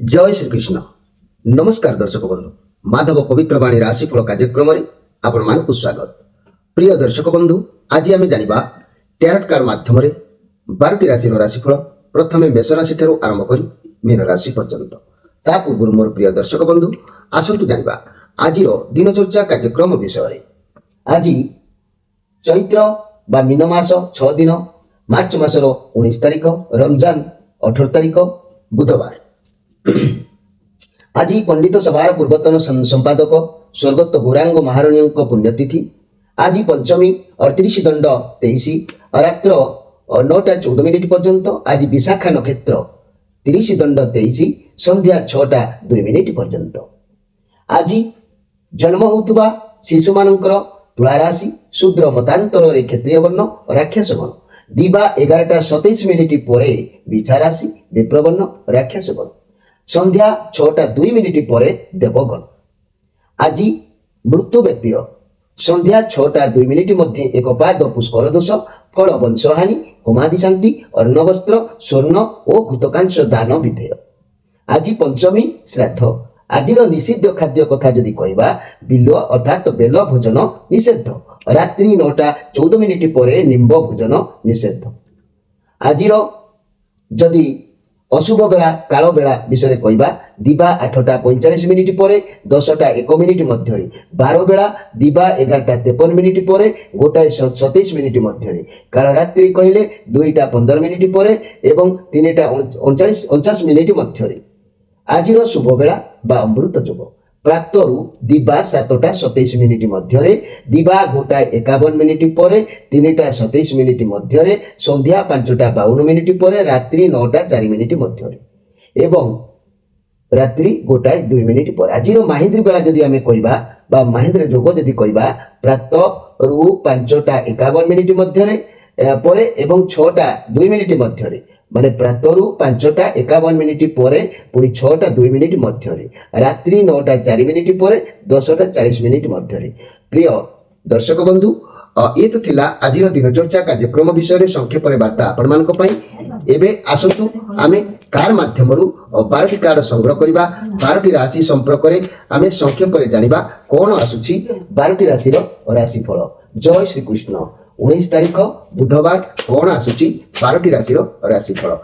जय श्रीकृष्ण नमस्कार दर्शक बंधु माधव पवित्र बाणी राशिफल कार्यक्रम में आपण मानक स्वागत। प्रिय दर्शक बंधु आज आम जाना टैरोट कार्ड माध्यम 12टी राशि राशिफल प्रथम मेष राशि ठारू आरंभ कर मीन राशि पर्यंत ता पूर्व मोर प्रिय दर्शक बंधु आसतु जाना आज दिनचर्या कार्यक्रम विषय। आज चैत्र बा मीन मास 6 दिन मार्च मासर 19 तारिख रमजान 18 तारिख बुधवार। आज पंडित सभार पूर्वतन संपादक स्वर्गत गौरांग महाराणी पुण्यतिथि। आज पंचमी 38 दंड 23 रात्र 9:14 पर्यंत। आज विशाखा नक्षत्र 30 दंड 23 संध्या 6:02 पर्यंत। आज जन्म होता शिशु मानकर तुला राशि शूद्र मतांतर क्षत्रिय वर्ण राक्षस वर्ण दिवा 11:27 पर विछा राशि विप्रवर्ण राक्षस वर्ण संध्या 6:02 पर देवगण। आज मृत्यु व्यक्तिर संध्या 6:02 मध्य एक पाद पुष्कर दोष फल वंशहानि होमादि शांति अन्न वस्त्र स्वर्ण और घृतकांश दान विधेय। आज पंचमी श्राद्ध। आज निषिद्ध खाद्य कथा जदि कहबा बिल अर्थात बेल भोजन निषेध। रात्रि 9:14 पर निम्ब भोजन निषेध। आज जदि अशुभ बेला काल बेला विषय कहबा दिवा 8:45 पर 10:01 मध्य 12 बेला दिवा 11:53 पर 1:27 मध्य काल रात्रि कहले 2:15 पर एवं 3:49 मध्य। आज शुभ बेला बा अमृत जोग प्रातरु दिवा 7:27 मध्य दिवा 1:51 पर 3:27 मध्य संध्या 5:52 पर रात्रि 9:04 मध्य एवं रात्रि 1:02 पर। आज माहिंद्री बेला जदि आम कहबा बा माहिंद्र जोग जदि कहबा प्रातरु 5:51 मध्य पर एवं 6:02 मध्य माने प्रातरु 5:51 पर पुणी 6:02 मध्य रात्रि 9:04 पर 10:40 मध्य। प्रिय दर्शक बंधु ये तो थिला आज दिनचर्या कार्यक्रम विषय संक्षेप वार्ता आपण मानक पई। एबे आसतु आमे कार्ड माध्यम 12टी कार्ड संग्रह करिबा 12टी राशि संपर्क रे आमे संक्षेप रे जानिबा कोन आसुची 12टी राशि रो राशिफल। जय श्री कृष्ण। 19 तारिख बुधवार कोण आसुची 12टी राशि रो राशिफल।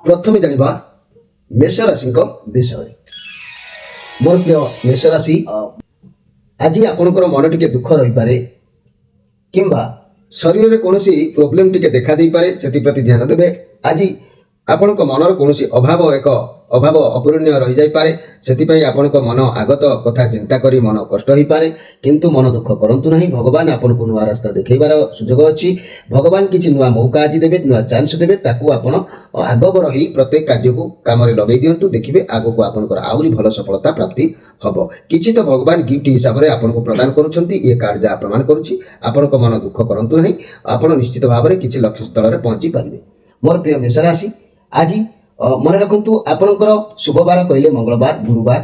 प्रथमे जानिबा मेष राशि विषय। मोर प्रिय मेष राशि आज आपणकर मन टिके दुख रही पारे किंबा शरीर में कौन प्रोब्लेम टिके देखा दे पारे से प्रति ध्यान देवे। आज आपण मनर कौन अभाव अपूरणीय रही जाई पारे से आपण मन आगत कथा चिंता करी मन कष्ट हो पारे किंतु मन दुख करंतु नहीं। भगवान आपन को नुआ रास्ता देखैबार सुजोग अछि। भगवान किछि नुआ मौका आज देबे नुआ चांस देबे ताकू आपण आगब रही प्रत्येक कार्य को काम रे लगै दियंतु देखिबे आगो को आपनकर आउरी भलो सफलता प्राप्ति हबो। किछि तो भगवान गिफ्ट हिसाब रे आपन को प्रदान करूछंती। ये कार्ड जा प्रमाण करूछि आपण को मन दुख करंतु नहीं। आपण निश्चित भाव रे किछि लक्ष्य स्थल रे पहुंची पारिबे। मोर प्रिय मेष राशि आज मन रखु आपणकर शुभवार कहले मंगलवार गुरुवार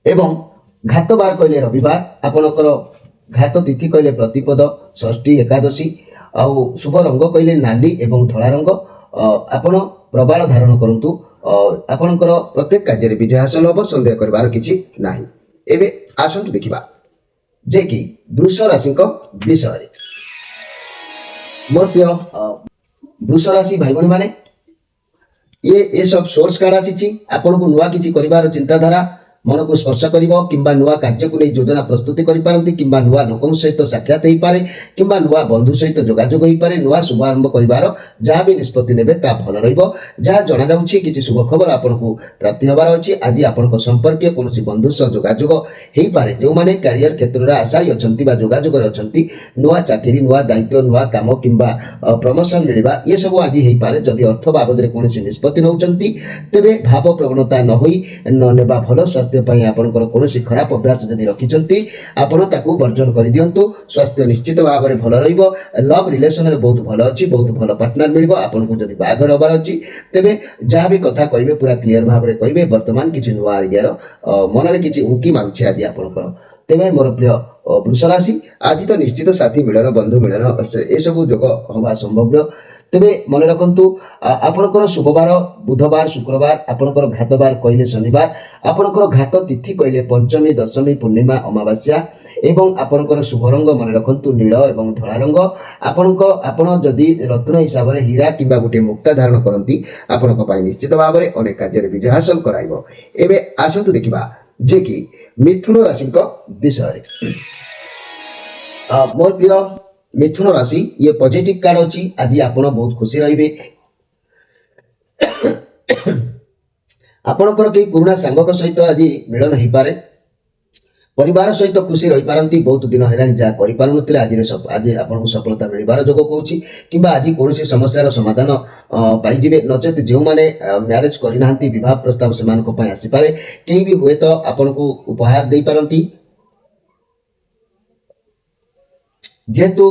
एवं घात बार कहले रविवार। आपणकर घात तिथि कहले प्रतिपद षष्ठी एकादशी आउ शुभ रंग कहले नाली एवं धला रंग। आपण प्रबाल धारण करंतु आपणकर प्रत्येक कार्य विजय हासिल होबो संदेह करबार किछि नाही। एबे आसंतु देखिबा जे कि वृष राशि विषय। मोर प्रिय वृष राशि भाई बहन माने ये सब सोर्स कार्ड आसी आपन को नुआ किछि करिवार चिंताधारा मन को स्पर्श करिवो किंबा नुआ कार्य को नहीं योजना प्रस्तुति करि पारंती किंबा नुआ लोकन सहित साक्षात होई पारे किंबा नुआ बंधु सहित जोगाजोग होई पारे। नुआ शुभ आरंभ करिवार जहाँ भी निष्पत्ति नेबे ता भल रहिबो। जहाँ जणा जाउछि किछि शुभ खबर आपन को प्राप्ति होबार अछि। आज आपन को संपर्क कोनोसी बंधु सह जोगाजोग हेई पारे जो माने करियर क्षेत्र रे आशायी अछंती बा जोगाजोग रे अछंती। नुआ चाकरी नुआ दायित्व नुआ काम किंबा प्रमोशन मिलिबा ये सब आज हेई पारे। जदि अर्थ बाबद रे कोनोसी निष्पत्ति नउचंती तेबे भाव प्रवणता न होई न नेबा भल स्वास्थ्य स्वास्थ्य पई आपनकर कोनोसी खराब अभ्यास जदि रखिचंती आपण ताकू वर्जन कर दियंतु स्वास्थ्य निश्चित भाव में भल रहिबो लव रिलेशन रे बहुत भल अछि बहुत भल पार्टनर मिलबो आपनको जदि बागर होबार अछि तेबे जहाँ भी कथा कहबे पूरा क्लियर भाव में कहबे वर्तमान किछि नुवा आइडिया रो मन रे किछि उंकी मारुछि आज आपनकर तेबे मोर प्रिय वृष राशि आज तो निश्चित साथी मिलन बंधु मिलन ए सब जोग हवा संभव्य तेबे मन रखंतु आपनकर शुभवार बुधवार शुक्रवार आपनकर घातवार कहले शनिवार आपनकर घात तिथि कहले पंचमी दशमी पूर्णिमा अमावास्या एवं आपनकर शुभ रंग मन रखंतु नील एवं धला रंग आपण जदि रत्न हिसाब रे हीरा किंबा गोटे मुक्ता धारण करंती आपनक पई निश्चित भाव में अनेक कार्य विजय हासिल कराइबो एबे आसंतु देखिबा जे कि मिथुन राशि विषय मोर प्रिय मिथुन राशि ये पॉजिटिव कार्ड अच्छी आज आप बहुत खुशी रहिबे आपणकर कई पुराना सांग सहित आज मिलन हो पारे परिवार सहित खुशी रही पारती बहुत दिन है जहाँ कर आज आपको सफलता मिलबार जोग कौच कि आज कौन समस्यार समाधान पाइबे नचेत जो मैंने मैरेज करना विवाह प्रस्ताव से आसीपे कहीं भी हुए तो आपन को उपहार दे पारती जेहेतु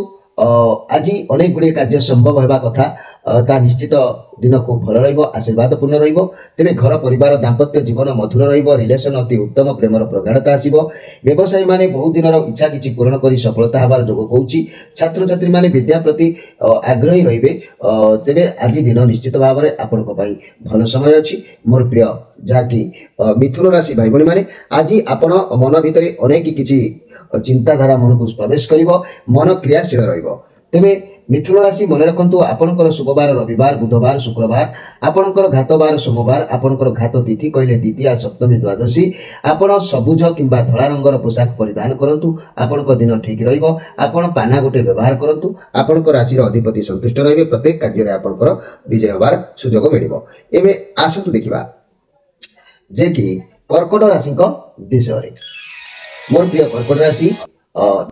आज अनेक गुड़े कार्य संभव होगा कथा ता निश्चित दिन को भल रशीर्वाद पूर्ण तेरे घर परिवार दाम्पत्य जीवन मधुर रिलेशन अति उत्तम प्रेमर प्रगाढ़ता आसो व्यवसायी माने बहुत दिन इच्छा किसी पूरण कर सफलता हबार जोग कौच छात्र छात्री माने विद्या प्रति आग्रही रे तेरे आज दिन निश्चित भाव में आपण भल समय अच्छी मोर प्रिय जहाँकि मिथुन राशि भाई भाई मैंने आज आपण मन भितर अनेक किसी चिंताधारा मन को प्रवेश कर मन क्रियाशील तेरे मिथुन राशि मन रखु आपणकर शुभवार रविवार बुधवार शुक्रवार आपणकर घातवार सोमवार आपणकर घात तिथि कहले द्वितीय सप्तमी द्वादशी आपण सबुज किंबा धला रंगर पोशाक परिधान करंतु आपणक दिन ठीक रहिबो आपण पाना गोटे व्यवहार करंतु आपणक राशि अधिपति संतुष्ट रहिबे प्रत्येक कार्य रे आपणकर विजय होबार सुयोग मिलिबो एबे आसंतु देखिबा जे कि कर्कट राशि विषय मोर प्रिय कर्कट राशि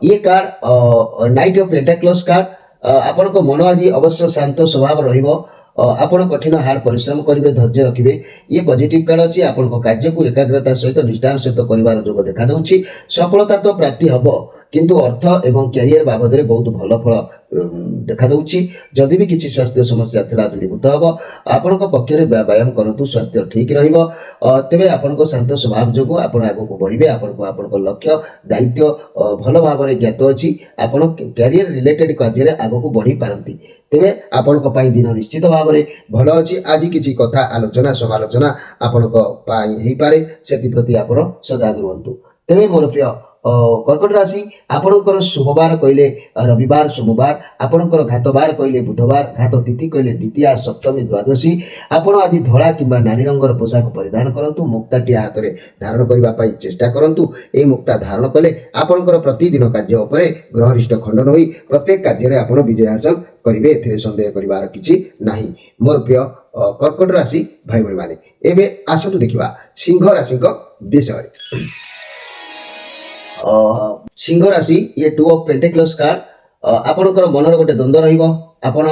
ये कार्ड नाइट ऑफ पेंटाक्लस कार्ड आपण को मन आज अवश्य शांत स्वभाव रहिबो आपण कठिन हार्ड परिश्रम करेंगे धैर्य रखिए ये पॉजिटिव कार्ड अच्छी आपण कार्य को एकाग्रता सहित निष्ठार सहित कर जोग देखा दूसरी सफलता तो प्राप्ति हम किंतु अर्थ एवं कैरियर बाबद में बहुत भल फल देखा दूसरी जदि भी किसी स्वास्थ्य समस्या था दूरीभूत हम आपण पक्ष व्यायाम करूँ स्वास्थ्य ठीक रे आपण शांत स्वभाव जो आप आगे बढ़े आपण लक्ष्य दायित्व भल भाव में ज्ञात अच्छी आपण कैरियर रिलेटेड कार्य आगे बढ़ी पारती तेरे आपण दिन निश्चित भाव में भल अच्छी आज किसी कथा आलोचना समालोचना आपण पारे से प्रति आप सजग रुहतु तेरे मोर प्रिय कर्कट राशि आपणकर शुभवार कहले रविवार सोमवार आपणकर घातवार कहले बुधवार घात तिथि कहले द्वितीय सप्तमी द्वादशी आपण आज धला किंबा नाली रंगर पोशाक परिधान करंतु मुक्ताटी हाथ में धारण करने चेष्टा करंतु ए मुक्ता धारण कले आपणकर प्रतिदिन कार्य उपरे ग्रहरिष्ठ खंडन होई प्रत्येक कार्य रे आपण विजय हासिल करिवे एथिरे संदेह करिवार किछि नाही मोर प्रिय कर्कट राशि भाई भाई माने एबे आसतु देखिबा सिंह राशि विषय सिंह राशि ये टू ऑफ पेंटेक्लस कार्ड आपणकर मनर गोटे द्वंद्व रहिबो आपण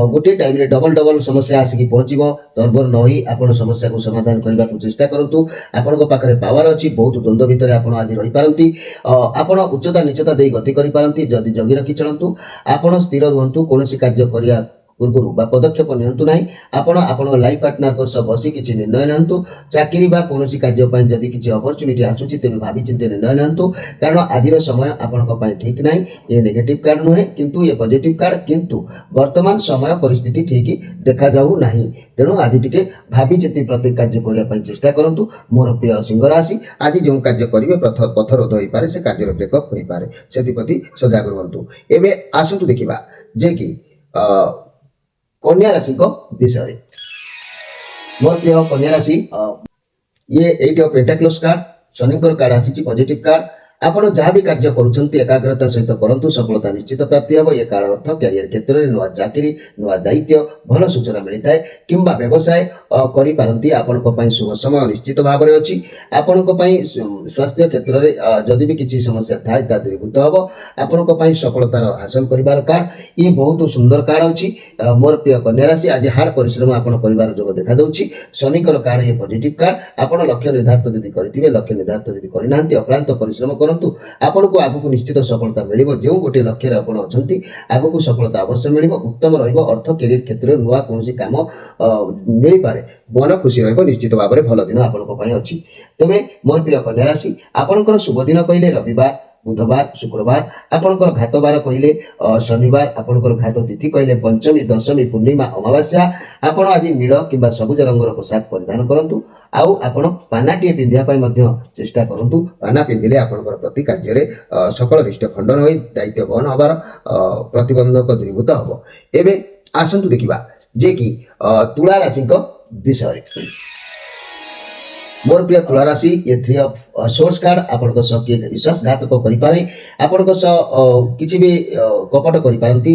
गोटे टाइम रे डबल डबल समस्या आसिकी पहुंचीबो तर्बर न होई आपण समस्या को समाधान करबा को चेष्टा करंतु आपणक पाखरे पावर अछि बहुत द्वंद्व भितर आपण आज रहि पारंती आपण उच्चता निचता देई गति करि पारंती जदि जगी रखि चलंतु आपण स्थिर रहंतु कोनोसी कार्य करिया पूर्व पदक्षेप नियंतु नहीं आपण आपण लाइफ पार्टनर को सब बसी किसी निर्णय नियंतु चाकरी बा कोनोसी कार्य पय जदि किसी अपॉर्चुनिटी आसुची तेबे भाबी चिंते निर्णय नियंतु कारण आजिर समय आपण को पय ठीक नहीं ये नेगेटिव कार्ड नुहे किंतु ये पॉजिटिव कार्ड किंतु वर्तमान समय परिस्थिति ठीक देखा जाऊ नहीं तेणु आज टिके भाबी चिंते प्रत्येक कार्य करिया पय चेष्टा करंतु मोर प्रिय सिंह राशि आज जो कार्य करिवे पथरोध होई पारे से कार्य ब्रेकअप होई पारे सेति प्रति सजग रहंतु एबे आसंतु देखिबा जे कि कन्या राशि को विषय मोर प्रिय कन्या राशि ये एट ऑफ पेंटाक्लस कार्ड शनिकर कार्ड आसी पॉजिटिव कार्ड ଆପଣ ଯାହା ବି କାର୍ଯ୍ୟ କରୁଛନ୍ତି ଏକାଗ୍ରତା ସହିତ କରନ୍ତୁ, ସଫଳତା ନିଶ୍ଚିତ ପ୍ରାପ୍ତି ହେବ। ଏ କାଳ ଅର୍ଥ କ୍ୟାରିୟର କ୍ଷେତ୍ରରେ ନୂଆ ଚାକିରି, ନୂଆ ଦାୟିତ୍ୱ, ଭଲ ସୂଚନା ମିଳିଥାଏ କିମ୍ବା ବ୍ୟବସାୟ କରିପାରନ୍ତି। ଆପଣଙ୍କ ପାଇଁ ଶୁଭ ସମୟ ନିଶ୍ଚିତ ଭାବରେ ଅଛି। ଆପଣଙ୍କ ପାଇଁ ସ୍ୱାସ୍ଥ୍ୟ କ୍ଷେତ୍ରରେ ଯଦି ବି କିଛି ସମସ୍ୟା ଥାଏ ତାହା ଦୂରୀଭୂତ ହେବ। ଆପଣଙ୍କ ପାଇଁ ସଫଳତାର ହାସଲ କରିବାର କାର୍ଡ, ଇଏ ବହୁତ ସୁନ୍ଦର କାର୍ଡ ଅଛି। ମୋର ପ୍ରିୟ କନ୍ୟା ରାଶି, ଆଜି ହାର୍ଡ ପରିଶ୍ରମ ଆପଣ କରିବାର ଯୋଗ ଦେଖାଦେଉଛି। ଶନିଙ୍କର କାର୍ଡ, ଇଏ ପଜିଟିଭ କାର୍ଡ। ଆପଣ ଲକ୍ଷ୍ୟ ନିର୍ଦ୍ଧାରିତ ଯଦି କରିଥିବେ, ଲକ୍ଷ୍ୟ ନିର୍ଦ୍ଧାରିତ ଯଦି କରିନାହାନ୍ତି, ଅକ୍ଳାନ୍ତ ପରିଶ୍ରମ କରନ୍ତୁ। ଆପଣଙ୍କୁ ଆଗକୁ ନିଶ୍ଚିତ ସଫଳତା ମିଳିବ। ଯେଉଁ ଗୋଟିଏ ଲକ୍ଷ୍ୟରେ ଆପଣ ଅଛନ୍ତି, ଆଗକୁ ସଫଳତା ଅବଶ୍ୟ ମିଳିବ। ଉତ୍ତମ ରହିବ ଅର୍ଥ କ୍ୟାରିୟର କ୍ଷେତ୍ରରେ ନୂଆ କୌଣସି କାମ ମିଳିପାରେ। ମନ ଖୁସି ରହିବ। ନିଶ୍ଚିତ ଭାବରେ ଭଲ ଦିନ ଆପଣଙ୍କ ପାଇଁ ଅଛି। ତେବେ ମୋର ପ୍ରିୟ କନ୍ୟା ରାଶି, ଆପଣଙ୍କର ଶୁଭ ଦିନ କହିଲେ ରବିବାର, ବୁଧବାର, ଶୁକ୍ରବାର। ଆପଣଙ୍କର ଘାତ ବାର କହିଲେ ଶନିବାର। ଆପଣଙ୍କର ଘାତ ତିଥି କହିଲେ ପଞ୍ଚମୀ, ଦଶମୀ, ପୂର୍ଣ୍ଣିମା, ଅମାବାସ୍ୟା। ଆପଣ ଆଜି ନୀଳ କିମ୍ବା ସବୁଜ ରଙ୍ଗର ପୋଷାକ ପରିଧାନ କରନ୍ତୁ। ଆଉ ଆପଣ ପାନାଟିଏ ପିନ୍ଧିବା ପାଇଁ ମଧ୍ୟ ଚେଷ୍ଟା କରନ୍ତୁ। ପାନା ପିନ୍ଧିଲେ ଆପଣଙ୍କର ପ୍ରତି କାର୍ଯ୍ୟରେ ସକଳ ରିଷ୍ଟ ଖଣ୍ଡନ ହୋଇ ଦାୟିତ୍ୱ ବହନ ହେବାର ପ୍ରତିବନ୍ଧକ ଦୂରୀଭୂତ ହେବ। ଏବେ ଆସନ୍ତୁ ଦେଖିବା ଯେ କି ତୁଳା ରାଶିଙ୍କ ବିଷୟରେ। ମୋର ପ୍ରିୟ ତୁଳା ରାଶି, ଏ 3 ଅଫ୍ ସୋର୍ସ କାର୍ଡ। ଆପଣଙ୍କ ସହ କିଏ ବିଶ୍ୱାସଘାତକ କରିପାରେ, ଆପଣଙ୍କ ସହ କିଛି ବି କପଟ କରିପାରନ୍ତି।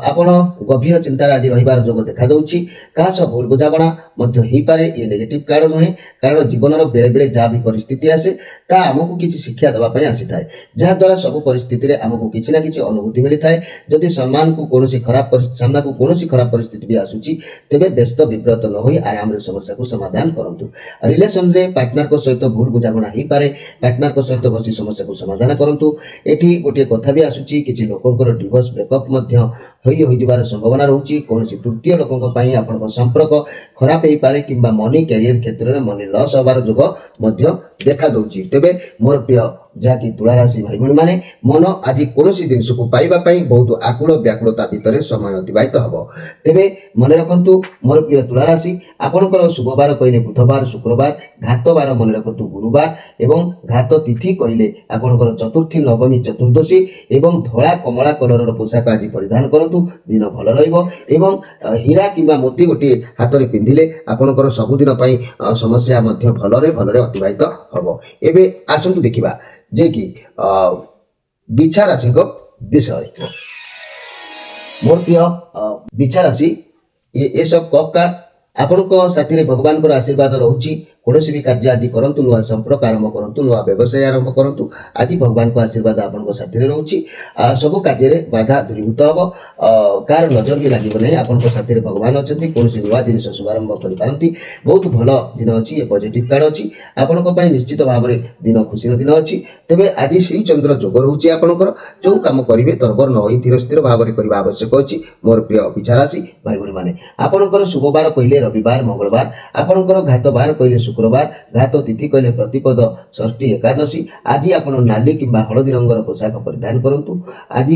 ଆପଣ ଗଭୀର ଚିନ୍ତାରେ ଆଜି ରହିବାର ଯୋଗ ଦେଖାଦେଉଛି। କାହା ସହ ଭୁଲ ବୁଝାମଣା ମଧ୍ୟ ହେଇପାରେ। ଏ ନେଗେଟିଭ କାର୍ଡ ନୁହେଁ, କାରଣ ଜୀବନର ବେଳେ ବେଳେ ଯାହା ବି ପରିସ୍ଥିତି ଆସେ ତାହା ଆମକୁ କିଛି ଶିକ୍ଷା ଦେବା ପାଇଁ ଆସିଥାଏ, ଯାହାଦ୍ୱାରା ସବୁ ପରିସ୍ଥିତିରେ ଆମକୁ କିଛି ନା କିଛି ଅନୁଭୂତି ମିଳିଥାଏ। ଯଦି ସାମ୍ନାକୁ କୌଣସି ଖରାପ ପରିସ୍ଥିତି ବି ଆସୁଛି, ତେବେ ବ୍ୟସ୍ତ ବିବ୍ରତ ନ ହୋଇ ଆରାମରେ ସମସ୍ୟାକୁ ସମାଧାନ କରନ୍ତୁ। ରିଲେସନରେ ପାର୍ଟନରଙ୍କ ସହିତ ଭୁଲ ବୁଝାମଣା ହେଇପାରେ, ପାର୍ଟନରଙ୍କ ସହିତ ବସି ସମସ୍ୟାକୁ ସମାଧାନ କରନ୍ତୁ। ଏଠି ଗୋଟିଏ କଥା ବି ଆସୁଛି, କିଛି ଲୋକଙ୍କର ଡିଭୋର୍ସ ବ୍ରେକଅପ୍ ମଧ୍ୟ ହୋଇଯିବାର ସମ୍ଭାବନା ରହୁଛି। କୌଣସି ତୃତୀୟ ଲୋକଙ୍କ ପାଇଁ ଆପଣଙ୍କ ସମ୍ପର୍କ ଖରାପ ହେଇପାରେ କିମ୍ବା ମନି କ୍ୟାରିୟର କ୍ଷେତ୍ରରେ ମନି ଲସ୍ ହେବାର ଯୋଗ ମଧ୍ୟ ଦେଖାଦେଉଛି। ତେବେ ମୋର ପ୍ରିୟ ଯାହାକି ତୁଳା ରାଶି ଭାଇ ଭଉଣୀ ମାନେ, ମନ ଆଜି କୌଣସି ଜିନିଷକୁ ପାଇବା ପାଇଁ ବହୁତ ଆକୁଳ ବ୍ୟାକୁଳତା ଭିତରେ ସମୟ ଅତିବାହିତ ହେବ। ତେବେ ମନେ ରଖନ୍ତୁ ମୋର ପ୍ରିୟ ତୁଳା ରାଶି, ଆପଣଙ୍କର ଶୁଭବାର କହିଲେ ବୁଧବାର, ଶୁକ୍ରବାର। ଘାତ ବାର ମନେ ରଖନ୍ତୁ ଗୁରୁବାର ଏବଂ ଘାତ ତିଥି କହିଲେ ଆପଣଙ୍କର ଚତୁର୍ଥୀ, ନବମୀ, ଚତୁର୍ଦ୍ଦଶୀ ଏବଂ ଧଳା କମଳା କଲରର ପୋଷାକ ଆଜି ପରିଧାନ କରନ୍ତୁ। ଦିନ ଭଲ ରହିବ ଏବଂ ହୀରା କିମ୍ବା ମୋତି ଗୋଟିଏ ହାତରେ ପିନ୍ଧିଲେ ଆପଣଙ୍କର ସବୁଦିନ ପାଇଁ ସମସ୍ୟା ମଧ୍ୟ ଭଲରେ ଅତିବାହିତ ହେବ। ଏବେ ଆସନ୍ତୁ ଦେଖିବା ଯେ କି ବିଛା ରାଶିଙ୍କ ବିଷୟରେ। ମୋର ପ୍ରିୟ ବିଛା ରାଶି, ଏସବୁ କପ୍ କାର୍ଡ। ଆପଣଙ୍କ ସାଥିରେ ଭଗବାନଙ୍କର ଆଶୀର୍ବାଦ ରହୁଛି। କୌଣସି ବି କାର୍ଯ୍ୟ ଆଜି କରନ୍ତୁ, ନୂଆ ସମ୍ପର୍କ ଆରମ୍ଭ କରନ୍ତୁ, ନୂଆ ବ୍ୟବସାୟ ଆରମ୍ଭ କରନ୍ତୁ, ଆଜି ଭଗବାନଙ୍କ ଆଶୀର୍ବାଦ ଆପଣଙ୍କ ସାଥିରେ ରହୁଛି। ସବୁ କାର୍ଯ୍ୟରେ ବାଧା ଦୂରୀଭୂତ ହେବ। କାହାର ନଜର ବି ଲାଗିବ ନାହିଁ। ଆପଣଙ୍କ ସାଥିରେ ଭଗବାନ ଅଛନ୍ତି। କୌଣସି ନୂଆ ଜିନିଷ ଶୁଭାରମ୍ଭ କରିପାରନ୍ତି। ବହୁତ ଭଲ ଦିନ ଅଛି। ଏ ପଜିଟିଭ କାର୍ଡ ଅଛି। ଆପଣଙ୍କ ପାଇଁ ନିଶ୍ଚିତ ଭାବରେ ଦିନ ଖୁସିର ଦିନ ଅଛି। ତେବେ ଆଜି ଶ୍ରୀ ଚନ୍ଦ୍ର ଯୋଗ ରହୁଛି। ଆପଣଙ୍କର ଯେଉଁ କାମ କରିବେ ତରବର ନ ହୋଇ ଧୀର ସ୍ଥିର ଭାବରେ କରିବା ଆବଶ୍ୟକ ଅଛି। ମୋର ପ୍ରିୟ ବିଛା ରାଶି ଭାଇ ଭଉଣୀ ମାନେ, ଆପଣଙ୍କର ଶୁଭବାର କହିଲେ ରବିବାର, ମଙ୍ଗଳବାର। ଆପଣଙ୍କର ଘାତ ବାର କହିଲେ ଶୁକ୍ରବାର। ଘାତ ତିଥି କହିଲେ ପ୍ରତିପଦ, ଷଷ୍ଠୀ, ଏକାଦଶୀ। ଆଜି ଆପଣ ନାଲି କିମ୍ବା ହଳଦୀ ରଙ୍ଗର ପୋଷାକ ପରିଧାନ କରନ୍ତୁ। ଆଜି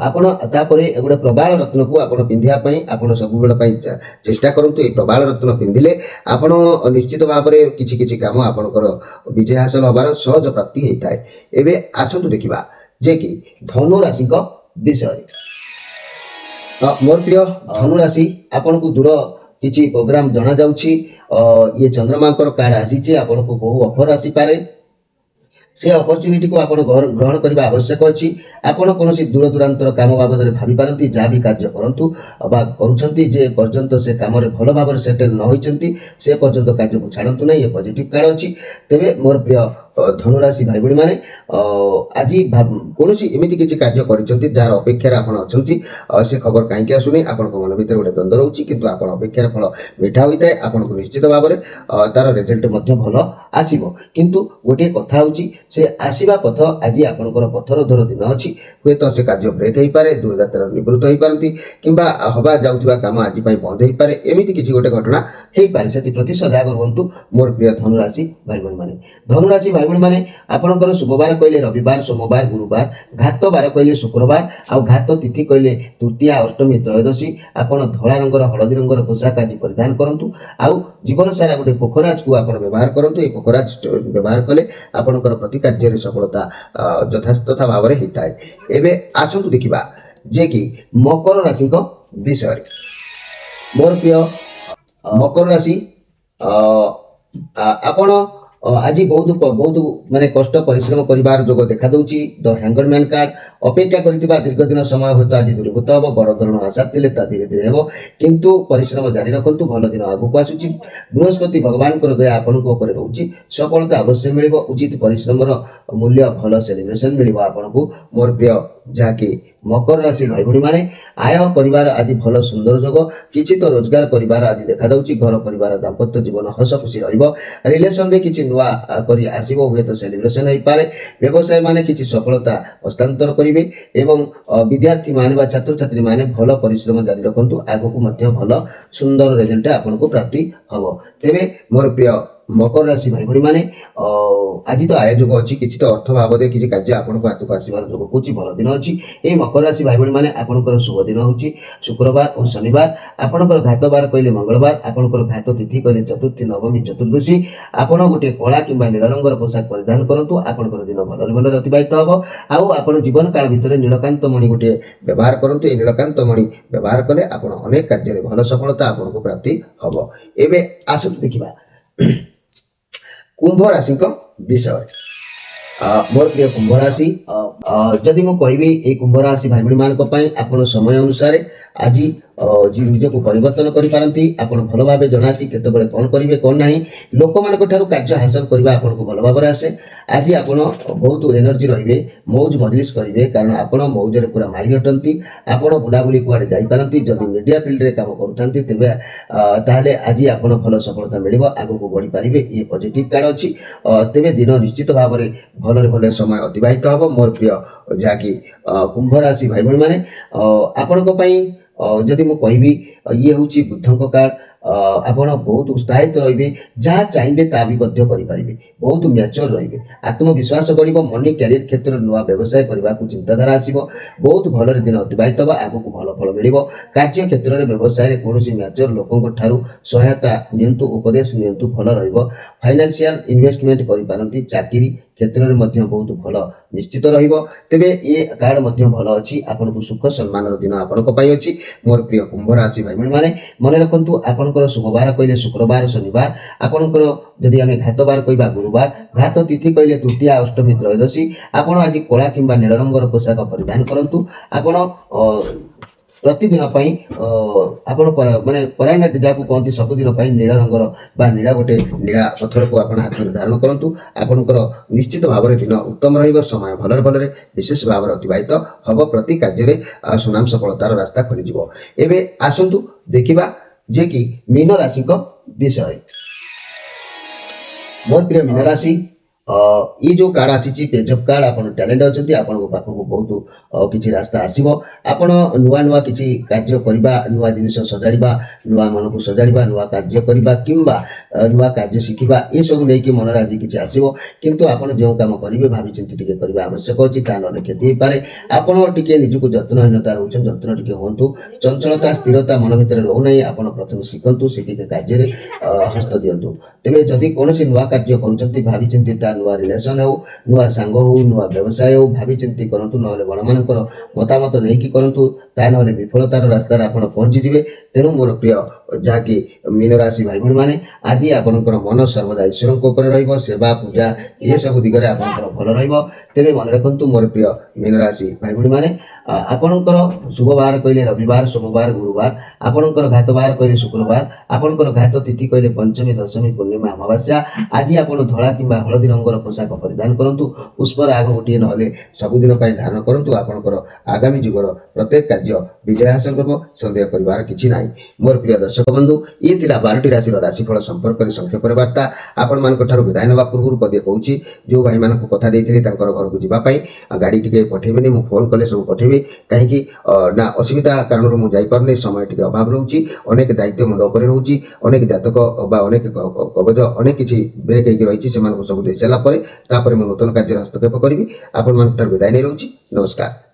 ଆପଣ ତାପରେ ଗୋଟେ ପ୍ରବାଳ ରତ୍ନକୁ ଆପଣ ପିନ୍ଧିବା ପାଇଁ ଆପଣ ସବୁବେଳେ ପାଇଁ ଚେଷ୍ଟା କରନ୍ତୁ। এই ପ୍ରବାଳ ରତ୍ନ ପିନ୍ଧିଲେ ଆପଣ ନିଶ୍ଚିତ ଭାବରେ କିଛି କିଛି କାମ ଆପଣଙ୍କର ବିଜୟ ହାସଲ ହେବାର ସହଜ ପ୍ରାପ୍ତି ହେଇଥାଏ। ଏବେ ଆସନ୍ତୁ ଦେଖିବା ଯେ କି ଧନୁ ରାଶିଙ୍କ ବିଷୟରେ। ମୋର ପ୍ରିୟ ଧନୁ ରାଶି, ଆପଣଙ୍କୁ ଦୂର କିଛି ପ୍ରୋଗ୍ରାମ ଜଣାଯାଉଛି। ଇଏ ଚନ୍ଦ୍ରମାଙ୍କର କାର୍ଡ ଆସିଛି। ଆପଣଙ୍କୁ ବହୁ ଅଫର ଆସିପାରେ। ସେ ଅପରଚ୍ୟୁନିଟିକୁ ଆପଣ ଗ୍ରହଣ କରିବା ଆବଶ୍ୟକ ଅଛି। ଆପଣ କୌଣସି ଦୂର ଦୂରାନ୍ତର କାମ ବାବଦରେ ଭାବିପାରନ୍ତି। ଯାହା ବି କାର୍ଯ୍ୟ କରନ୍ତୁ ବା କରୁଛନ୍ତି, ଯେ ପର୍ଯ୍ୟନ୍ତ ସେ କାମରେ ଭଲ ଭାବରେ ସେଟେଲ ନ ହୋଇଛନ୍ତି ସେ ପର୍ଯ୍ୟନ୍ତ କାର୍ଯ୍ୟକୁ ଛାଡ଼ନ୍ତୁ ନାହିଁ। ଏ ପଜିଟିଭ କାର୍ଡ ଅଛି। ତେବେ ମୋର ପ୍ରିୟ ଧନୁରାଶି ଭାଇ ଭଉଣୀ ମାନେ, ଆଜି କୌଣସି ଏମିତି କିଛି କାର୍ଯ୍ୟ କରିଛନ୍ତି ଯାହାର ଅପେକ୍ଷାରେ ଆପଣ ଅଛନ୍ତି, ସେ ଖବର କାହିଁକି ଆସୁନି? ଆପଣଙ୍କ ମନ ଭିତରେ ଗୋଟେ ଦ୍ୱନ୍ଦ୍ୱ ରହୁଛି, କିନ୍ତୁ ଆପଣ ଅପେକ୍ଷାର ଫଳ ମିଠା ହୋଇଥାଏ। ଆପଣଙ୍କୁ ନିଶ୍ଚିତ ଭାବରେ ତାର ରେଜଲ୍ଟ ମଧ୍ୟ ଭଲ ଆସିବ। କିନ୍ତୁ ଗୋଟିଏ କଥା ହେଉଛି, ସେ ଆସିବା ପଥ ଆଜି ଆପଣଙ୍କର ପଥରଧର ଦିନ ଅଛି। ହୁଏତ ସେ କାର୍ଯ୍ୟ ବ୍ରେକ୍ ହେଇପାରେ, ଦୂରଯାତ୍ରାରେ ନିବୃତ୍ତ ହେଇପାରନ୍ତି କିମ୍ବା ହବା ଯାଉଥିବା କାମ ଆଜି ପାଇଁ ବନ୍ଦ ହେଇପାରେ। ଏମିତି କିଛି ଗୋଟେ ଘଟଣା ହେଇପାରେ। ସେଥିପ୍ରତି ସଜାଗ ରୁହନ୍ତୁ ମୋର ପ୍ରିୟ ଧନୁରାଶି ଭାଇ ଭଉଣୀ ମାନେ। ଧନୁରାଶି ଭାଇ ଭଉଣୀ ମାନେ, ଆପଣଙ୍କର ଶୁଭବାର କହିଲେ ରବିବାର, ସୋମବାର, ଗୁରୁବାର। ଘାତ ବାର କହିଲେ ଶୁକ୍ରବାର ଆଉ ଘାତ ତିଥି କହିଲେ ତୃତୀୟା, ଅଷ୍ଟମୀ, ତ୍ରୟୋଦଶୀ। ଆପଣ ଧଳା ରଙ୍ଗର, ହଳଦୀ ରଙ୍ଗର ପୋଷାକ ଆଜି ପରିଧାନ କରନ୍ତୁ। ଆଉ ଜୀବନ ସାରା ଗୋଟେ ପୋଖରାଜକୁ ଆପଣ ବ୍ୟବହାର କରନ୍ତୁ। এই ପୋଖରାଜ ବ୍ୟବହାର କଲେ ଆପଣଙ୍କର ପ୍ରତି କାର୍ଯ୍ୟରେ ସଫଳତା ଯଥାଯଥ ଭାବରେ ହେଇଥାଏ। ଏବେ ଆସନ୍ତୁ ଦେଖିବା ଯେ କି ମକର ରାଶିଙ୍କ ବିଷୟରେ। ମୋର ପ୍ରିୟ ମକର ରାଶି, ଆପଣ आज बहुत बहुत माने कष्ट परिश्रम करिवार जोग देखा दउची द हैंगरमैन कार्ड अपेक्षा करितबा दीर्घ दिन समय होता आज दूरीभूत हबो बड़ धरण आशा थिले ता धीरे धीरे हेबो किंतु परिश्रम जारी रखंतु भल दिन आगु आसुची बृहस्पति भगवान कर दया आपन को ऊपर रहउची सफलता अवश्य मिलिबो उचित परिश्रम रो मूल्य भल सेलिब्रेशन मिलिबो आपन को मोर प्रिय जाकी मकर राशि भाई भणी माने आय परिवार आदि भल सुंदर जोग किछि तो रोजगार परिवार आदि देखा दउची घर परिवार दाम्पत्य जीवन हस खुशी रहइबो रिलेशन रे किछि नुवा करी आसीबो हुए तो सेलिब्रेशन होई पारे व्यवसाय माने किछि सफलता हस्तांतर करिवे एवं विद्यार्थी माने बा छात्र छात्री माने भल परिश्रम जारी रखंतु आगो को मध्य भल सुंदर रिजल्ट आपन को प्राप्ति हबो तेबे मोर प्रिय मकर राशि भाई भणी माने आज तो आय जोग अछि किछि तो अर्थ बाबदे किछि कार्य आपन को हाथ आसीबार जोग कुछि भल दिन अछि ए मकर राशि भाई भणी माने आपनकर शुभ दिन होछि शुक्रवार और शनिवार आपनकर घातवार कहले मंगलवार आपनकर घात तिथि कहले चतुर्थी नवमी चतुर्दशी आपण गोटे कला किंबा नील रंगर पोशाक परिधान करंतु आपनकर दिन भल अतिबाहित हबो आउ आपण जीवन काल भितर नीलकांत मणि गोटे व्यवहार करंतु ए नीलकांत मणि व्यवहार कले आपण अनेक कार्य रे भल सफलता आपन को प्राप्ति हबो एबे आसु देखिबा कुंभ राशि विषय मोर प्रिय कुंभ राशि जदि मु कहबी ए कुंभ राशि भाई भणी मानक पई आपण समय अनुसार आज निजको परिवर्तन करि पारंती आपण भल भाबे जनासी केतेबेले कोन करिवे कोन नाही लोक मानक ठारू कार्य हासिल करबा आपण को भल भाबरे आसे आज आपण बहुत एनर्जी रहिबे मौज मजलिस करिवे कारण आपण मौज रे पूरा माहिर अटंती आपण बुलाबुली कुआडे जाई पारंती जदि मीडिया फील्ड रे काम करूथांती तेबे ताहले आज आपण भल सफलता मिलिबो आगो को बढ़ी पारिबे ये पॉजिटिव कार्ड अछि तेबे दिन निश्चित भाबरे भल रे भल समय अतिबाहित हबो मोर प्रिय जाकी कुंभ राशि भाई भणी माने आपण को पई जदि मु कहबी ये होची बुद्धंक कार्ड आपण बहुत उत्साहित रहिबे जहाँ चाहिए ता भी मध्य करि पारिबे बहुत मैच्योर रहिबे आत्मविश्वास बढ़िबो मनी कैरियर क्षेत्र नुआ व्यवसाय करबा को चिंताधारा आसीबो बहुत भल रे दिन अतिबाहित हबो आगो को भल फल मिलिबो कार्य क्षेत्र रे व्यवसाय रे कोनोसी मैच्योर लोकन ठारू सहायता नियंतु उपदेश नियंतु भल रहिबो फाइनेंशियल इन्वेस्टमेंट करि पारंती चाकरी क्षेत्र रे मध्य बहुत भल निश्चित रहिबो तेबे ये कार्ड मध्य भल अछि आपन को सुख सम्मान रो दिन आपन को पाई अछि मोर प्रिय कुंभ राशि भाई माने मने रखंतु आपनकर शुक्रवार कहले शुक्रवार शनिवार आपनकर जदि आमे घातवार कहबा गुरुवार घात तिथि कहले तृतीया अष्टमी त्रयोदशी आपण आज कला किंबा नील रंगर पोशाक परिधान करंतु आपण प्रतिदिन पई आपण माने परायण जाकू कहंती सबदिन पई नील रंगर बा नीला गोटे नीला पत्थर को आपण हाथ में धारण करंतु आपनकर निश्चित भाबरे दिन उत्तम रहिबो समय भलरे भलरे विशेष भाबरे अतिबाहित हबो प्रति कार्य रे सुनाम सफलतार रास्ता खोली जिवो एबे आसंतु देखिबा जे कि मीन राशि को विषय मोर प्रिय मीन राशि ये जो कार्ड आसी पेजअप कार्ड आपन टैलेंट अच्छी आपन पाख को बहुत किसी रास्ता आसीबो आपन नुआ नुआ किसी कार्य करबा नुआ जिनिस सजाड़िबा नुआ मन को सजाड़िबा नुआ कार्य करबा किंबा नुआ कार्य शिखिबा ये सब नै कि मन राजी किछि आसीबो किंतु आपन जो काम करिवे भाबी चिंती टिके करबा आवश्यक अछि ता न क्षति हे पारे आपन टिके निजको जत्नहीनता रहउछन जत्न टिके होंतु चंचलता स्थिरता मन भितर रहउ नै आपन प्रथम शिखंतु शिखिके कार्य रे हस्त दियंतु तेबे जदि कोनोसी नुआ कार्य करूचंती भाबी चिंती ता नुआ रिलेशन हो नुआ सांग हो नुआ व्यवसाय हो भाबी चिंती करंतु नले बड़ मानकर मतामत नै कि करंतु ता नले विफलतार रास्ता रे आपण पहुंची जिवे तेनु मोर प्रिय जाकी मीन राशि भाई भणी माने आज आपनकर मन सर्वदा ईश्वर को ऊपर रहइबो सेवा पूजा ये सब दिगरे आपनकर भल रहइबो तेबे मन रखंतु मोर प्रिय मीन राशि भाई भणी माने आपनकर शुक्रवार कहले रविवार सोमवार गुरुवार आपनकर घातवार कहले शुक्रवार आपनकर घात तिथि कहले पंचमी दशमी पूर्णिमा अमावास्या आज आपण धळा किंबा हळदी रंगर पोशाक परिधान करंतु पुष्पराग गोटे नहले सबुदिन पई धारण करंतु आपनकर आगामी जुगर प्रत्येक कार्य विजय हासिल करबो संदेह करिवार किछि नाही मोर प्रिय दर्शक बंधु ये थिला 12टी राशि राशिफल संपर्क रे संक्षेप रे वार्ता आपण मान ठारू विदाय नबा पूर्व पदे कहूची जो भाई मान को कथा देथिली तांकर घर को जिबा पई गाड़ी टिके पठेबेनी मु फोन कले सब पठेबे काहे कि ना असुविधा कारण मु जाई परने समय टिके अभाव रहउची अनेक दायित्व मुंड ऊपर रहउची अनेक जातक बा अनेक कवज अनेक किछि ब्रेक हेकि रहिछि सेमान को सब देई सला परे तापर मु नूतन कार्य हस्तक्षेप करिवि आपण मान ठारू विदाय नै रहउची नमस्कार।